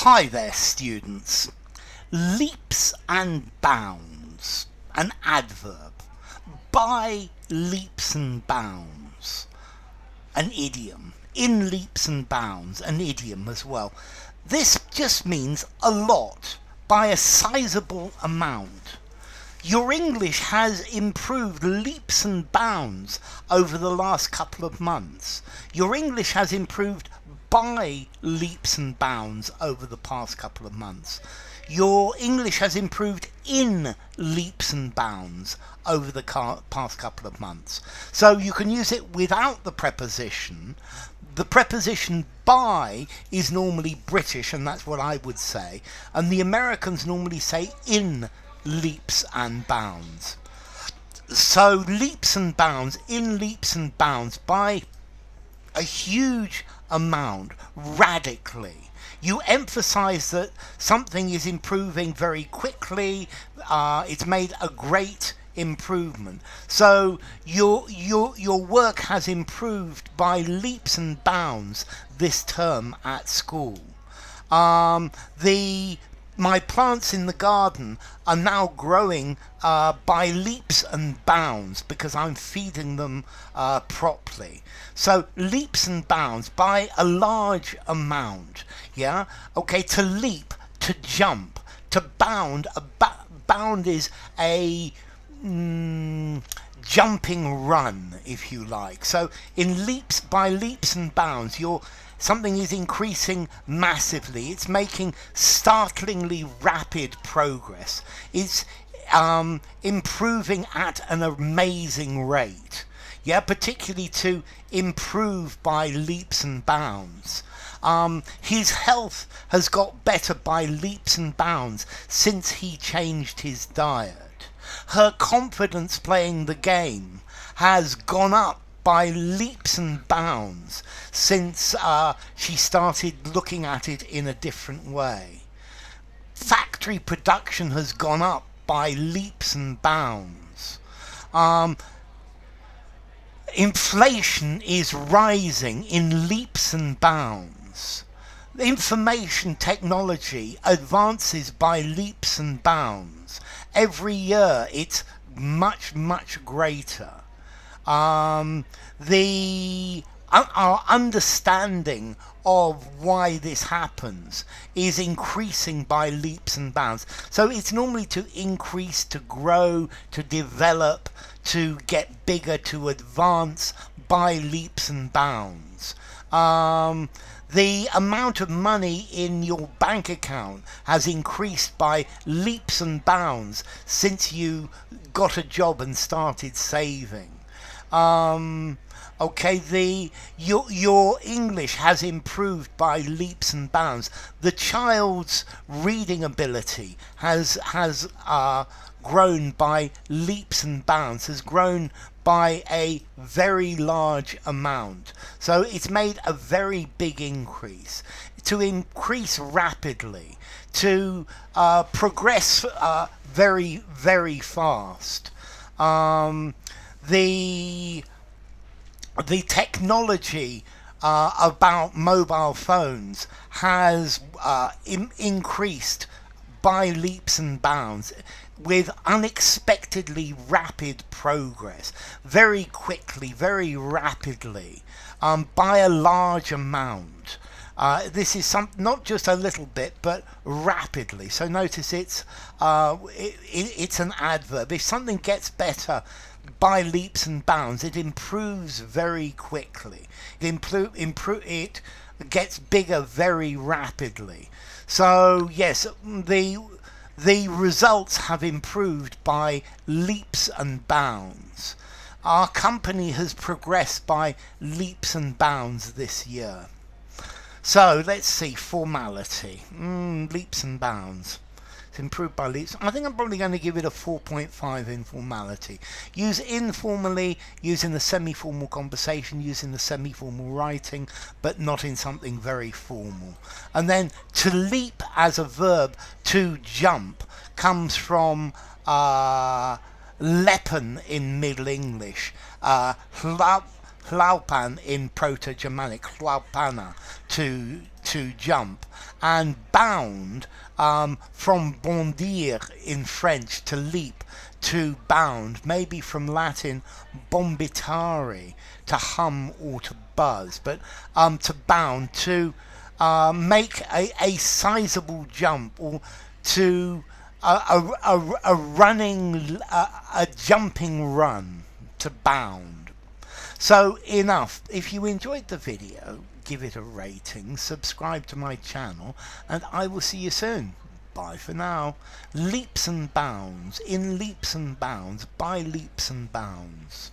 Hi there, students. Leaps and bounds, an adverb. By leaps and bounds, an idiom. In leaps and bounds, an idiom as well. This just means a lot, by a sizable amount. Your English has improved leaps and bounds over the last couple of months. Your English has improved by leaps and bounds over the past couple of months. Your English has improved in leaps and bounds over the past couple of months. So you can use it without the preposition. The preposition by is normally British, and that's what I would say. And the Americans normally say in leaps and bounds. So leaps and bounds, in leaps and bounds, by a huge amount, radically. You emphasize that something is improving very quickly. It's made a great improvement. So your work has improved by leaps and bounds this term at school. My plants in the garden are now growing by leaps and bounds because I'm feeding them properly. So leaps and bounds by a large amount. Yeah. Okay. To leap, to jump, to bound. Bound is a jumping run, if you like. So in leaps, by leaps and bounds, something is increasing massively. It's making startlingly rapid progress. It's improving at an amazing rate. Yeah, particularly to improve by leaps and bounds. His health has got better by leaps and bounds since he changed his diet. Her confidence playing the game has gone up by leaps and bounds since she started looking at it in a different way. Factory production has gone up by leaps and bounds. Inflation is rising in leaps and bounds. Information technology advances by leaps and bounds. Every year it's much, much greater. Our understanding of why this happens is increasing by leaps and bounds. So it's normally to increase, to grow, to develop, to get bigger, to advance by leaps and bounds. The amount of money in your bank account has increased by leaps and bounds since you got a job and started saving. Okay, your English has improved by leaps and bounds. The child's reading ability has grown by leaps and bounds, has grown by a very large amount. So it's made a very big increase. To increase rapidly, to progress very, very fast. The technology about mobile phones has increased by leaps and bounds with unexpectedly rapid progress, very quickly, very rapidly, by a large amount. This is not just a little bit, but rapidly. So notice it's an adverb. If something gets better by leaps and bounds, it improves very quickly. It gets bigger very rapidly. So yes, the results have improved by leaps and bounds. Our company has progressed by leaps and bounds this year. So let's see, formality. Leaps and bounds. It's improved by leaps. I think I'm probably going to give it a 4.5 in formality. Use informally, use in the semi-formal conversation, use in the semi-formal writing, but not in something very formal. And then to leap as a verb, to jump, comes from leppen in Middle English, hlaupan in Proto-Germanic, hlaupana, to jump, and bound, from bondir in French, to leap, to bound, maybe from Latin bombitare, to hum or to buzz, but to bound, to make a sizable jump, or to a running, a jumping run, to bound. So enough. If you enjoyed the video, give it a rating, subscribe to my channel, and I will see you soon. Bye for now. Leaps and bounds, in leaps and bounds, by leaps and bounds.